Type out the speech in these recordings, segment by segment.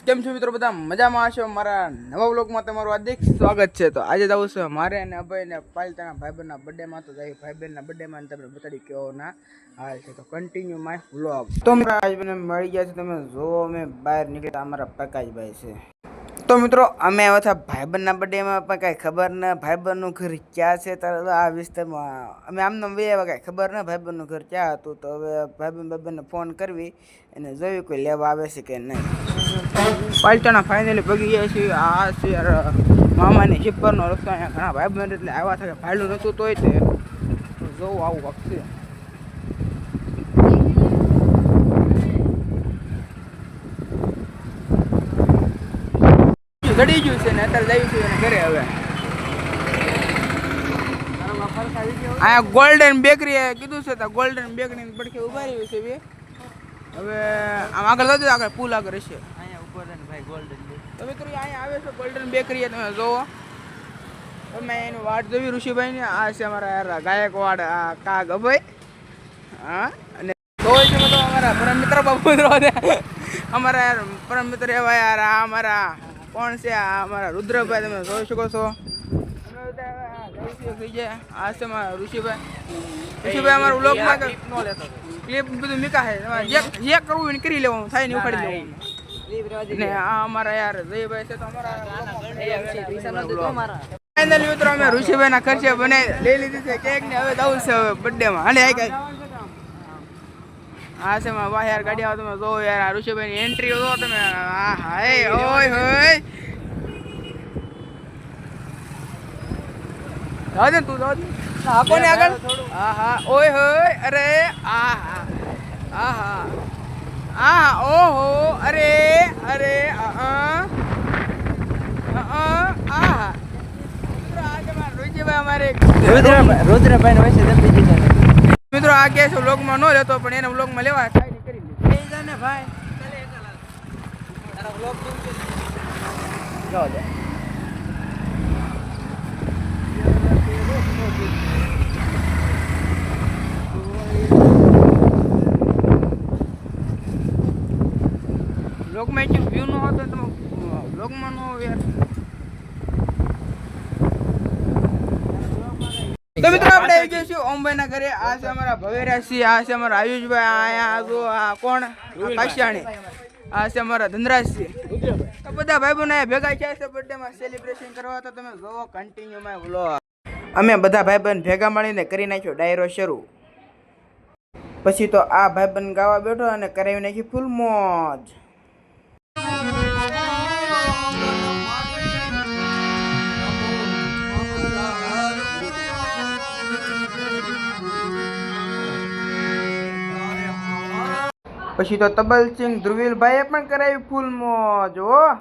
કેમ છો મિત્રો? બધા મજામાં હશો? મારા નવા વ્લોગમાં તમારું હાર્દિક સ્વાગત છે. તો આજે જવું છે મારે અને અભય ને પાલતાના ભાઈબંધના બર્થડેમાં. તો જઈ ભાઈબંધના બર્થડેમાં તમને બતાડી કેવો ના હાલ છે. તો કન્ટિન્યુ માય વ્લોગ. તો મારા ભાઈબંધ મળી ગયા છે. તમે જોવો અમે બહાર નીકળ્યા, અમારા પ્રકાશભાઈ છે. તો મિત્રો અમે આવ્યા હતા ભાઈબંધના બર્થડેમાં, પણ કાંઈ ખબર ના ભાઈબંધનું ઘર ક્યાં છે. ત્યારે આ વિસ્તારમાં અમે આમને બે આવ્યા, કાંઈ ખબર ના ભાઈબંધનું ઘર ક્યાં હતું. તો હવે ભાઈબંધને ફોન કરવી અને જોયું કોઈ લેવા આવે છે કે નહીં. પાલચાના ફાઇનલી ભગી ગયા છીએ. આ છે યાર મામાની શિપરનો રસ્તો. અહીંયા ઘણા ભાઈબંધ એટલે આવ્યા થાય ભાડું નહોતું તોય તે જોવું આવું વખતે ચડી ગયું છે ને અત્યારે જઈ છું ઘરે. હવે અહીંયા ગોલ્ડન બેકરી કીધું છે તો ગોલ્ડન બેકરી પડખે ઉભા રહ્યું છે. હવે આમ આગળ જજો, આગળ પુલ આગળ હશે. તો મિત્રો અહીંયા આવે છે ગોલ્ડન બેકરી. તમે જોવો, તમે એનું વાટ જોવી ઋષિભાઈ ને. આ છે અમારા યાર ગાયકવાડ કાગ અભય. હા, અને જોઈ છે તો અમારા પરમ મિત્ર બાબુ અમારા યાર પરમ મિત્ર એવા યાર. આ અમારા કોણ છે? આ અમારા રુદ્રભાઈ, તમે જોઈ શકો છો. આ છે અમારા ઋષિભાઈ. ઋષિભાઈ અમારા વ્લોગમાં ક્લિપ બધું મીકા છે. જે કરવું એને કરી લેવાનું, થાય ને ઉખાડી લેવાનું. ને આ અમારા યાર જયભાઈ છે. તો અમારા ફાઇનલી મિત્રો અમે ઋષિભાઈ ના ખર્ચે બને લઈ લીધી છે કેક ને. હવે જવું છે હવે બર્થડે માં. અને આ છે માં વાહ યાર ગાડી આવો. તમે જો યાર આ ઋષિભાઈ ની એન્ટ્રી જો તમે. હા હાય ઓય હોય જાજે તું જાજે. હા કોને આગળ? હા હા ઓય હોય અરે આ હા આ હા આ ઓહો અરે અરે મિત્રો આ કેસ વ્લોગમાં ન લેતો, પણ એને વ્લોગમાં લેવા થાય કરી લે ભાઈ. વ્લોગમાં એક વ્યૂ ન હોતો તમે વ્લોગમાં ન હોય યાર. તો મિત્રો આપણે આવી જઈશું ઓમભાઈ ના ઘરે. આ છે અમારા ભવેરાસિંહ, આ છે અમારા આયુષભાઈ, આયા જો આ કોણ કાશિયાણી, આ છે અમારા ધનરાજસિંહ. તો બધા ભાઈ બહેનો ભેગા થયા છે બર્થડે માં સેલિબ્રેશન કરવા. તો તમે જોવો કન્ટિન્યુ માં વ્લોગ. અમે બધા ભાઈ બહેન ભેગા મળીને કરી નાખ્યો ડાયરો શરૂ. પછી તો આ ભાઈબંધ ગાવા બેઠો અને કરાવી નાખી ફૂલ મોજ. પછી તો તબલસિંહ ધ્રુવીલભાઈએ પણ કરાવી ફૂલ મોજ. ઓ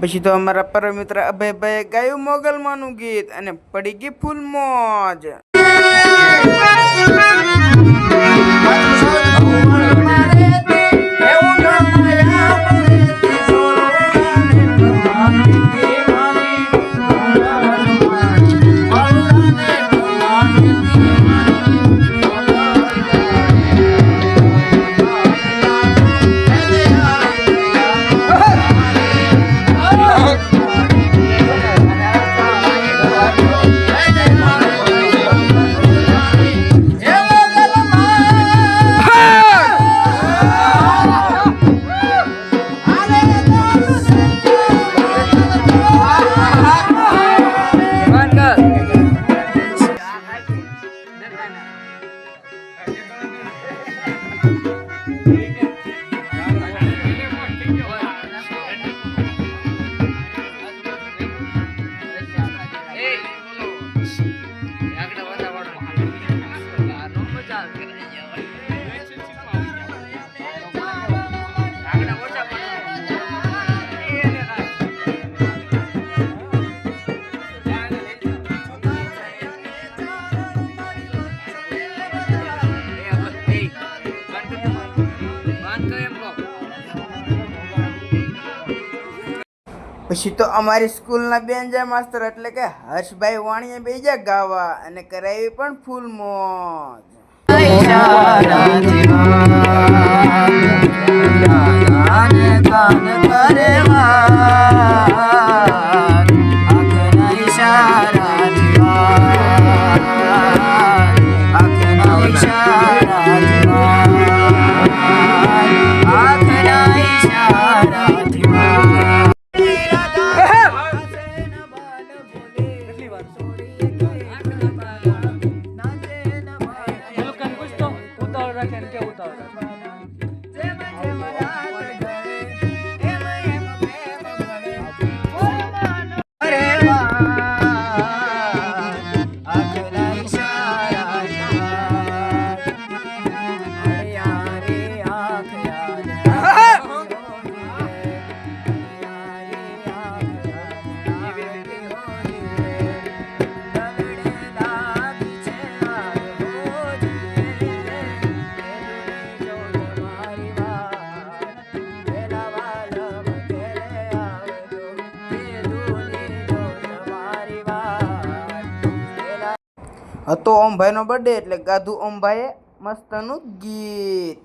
પછી તો અમારા પરમ મિત્ર અભયભાઈએ ગાયું મોગલમાંનું ગીત અને પડી ગઈ ફૂલ મોજ. પછી તો અમારી સ્કૂલના બેન્જા માસ્તર એટલે કે હર્ષભાઈ વાણીએ બેજા ગાવા અને કરાવી પણ ફૂલ મોજ. હતો ઓમભાઈનો બર્થડે એટલે ગાધું ઓમભાઈએ મસ્તનું ગીત.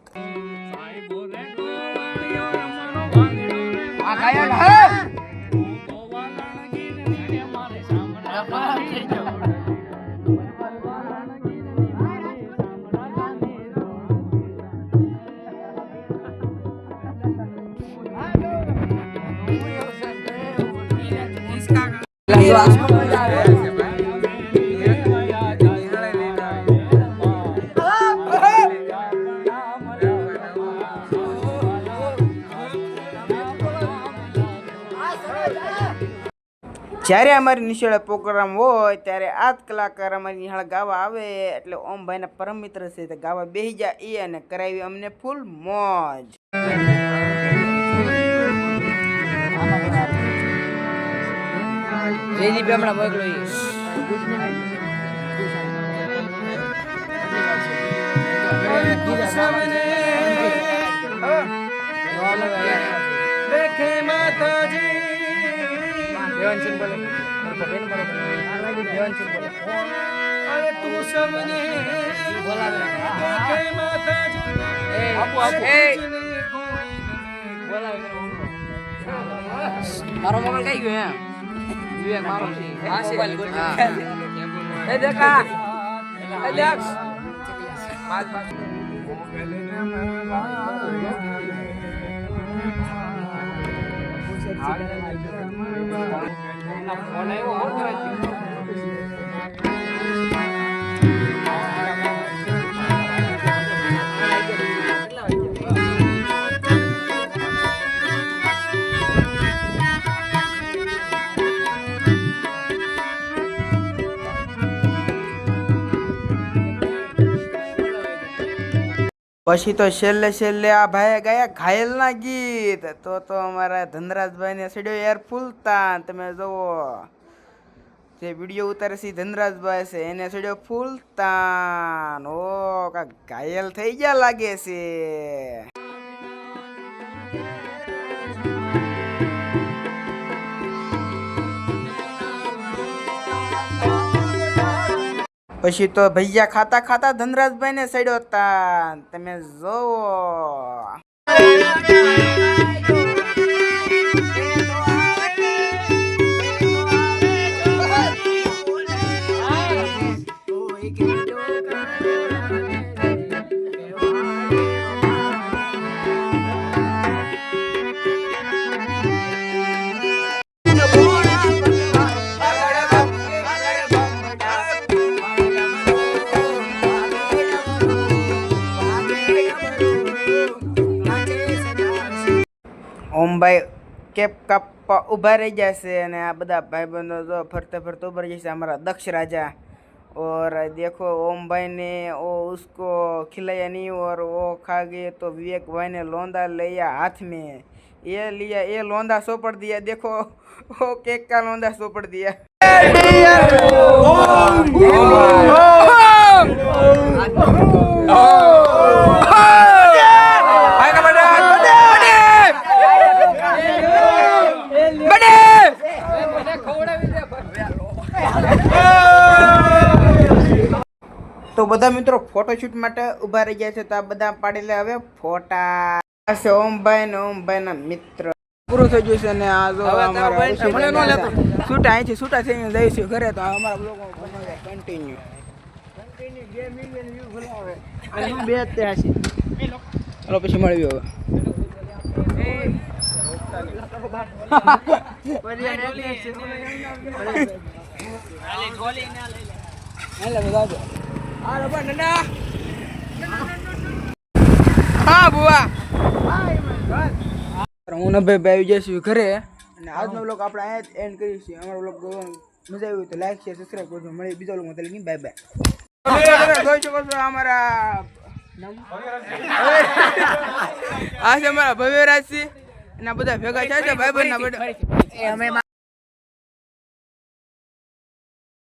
જ્યારે અમારી નિશાળે પ્રોગ્રામ હોય ત્યારે આ જ કલાકાર અમારી નિશાળ ગાવા આવે એટલે ઓમભાઈના પરમ મિત્ર છે તે ગાવા બેસી જાય એ અને કરાવી અમને ફૂલ મોજ. મારો મોબાઈલ કઈ ગયો વિવેક મારો છે આ મોબાઈલ એ દેખા એ દેખ પાંચ પાંચ ફોન આવ્યો પછી તો છેલ્લે આ ભાઈએ ગાયા ઘાયલના ગીત. તો અમારા ધનરાજભાઈને સીડ્યો યાર ફૂલતા. તમે જુઓ જે વિડીયો ઉતારે છે ધનરાજભાઈ છે એને સીડ્યો ફૂલતા. ઓ કાંક ઘાયલ થઈ ગયા લાગે છે. પછી તો ભૈયા ખાતા ખાતા ધનરાજભાઈને સડ્યો હતા. તમે જોવો ઓમભાઈ કેપ કાપવા ઊભા રહી જશે અને આ બધા ભાઈબંધો જો ફરતે ફરતે ઊભા રહી જશે. અમારા દક્ષ રાજા और देखो ओम भाई ने वो उसको खिलाया नहीं और वो खा गए तो विवेक भाई ने लौंदा लिया हाथ में. ये लिया ये लौंदा सोपड़ दिया. देखो वो केक का लौंदा सोपड़ दिया. बड़े તો બધા મિત્રો ફોટોશૂટ માટે ઊભા રહી ગયા છે, તો આ બધા પાડી લે હવે ફોટા. આ છે ઓમભાઈ ને ઓમભાઈના મિત્ર. પૂરું થઈ ગયું છે ને આ જો અમારા શૂટ અહીંથી શૂટા થઈને જઈશું ઘરે, તો અમારા બ્લોગ કન્ટિન્યુ 2 મિલિયન વ્યૂ ભરાવે અને હું 82. ચાલો પછી મળવી હવે. હા બુઆ, હું ને ભાઈ આવી જઈશું ઘરે, અને આજનો બ્લોગ આપણે અહીંયા જ એન્ડ કરીશું. અમારો બ્લોગ મજા આવી તો લાઈક શેર સબસ્ક્રાઈબ કરજો. મળી બીજા બ્લોગમાં, બાય બાય. જોઈ શકો છો અમારા આ છે અમારા ભવ્યરાજસિંહ, એના બધા ભેગા થાય છે ભાઈ બંધ ના બધા.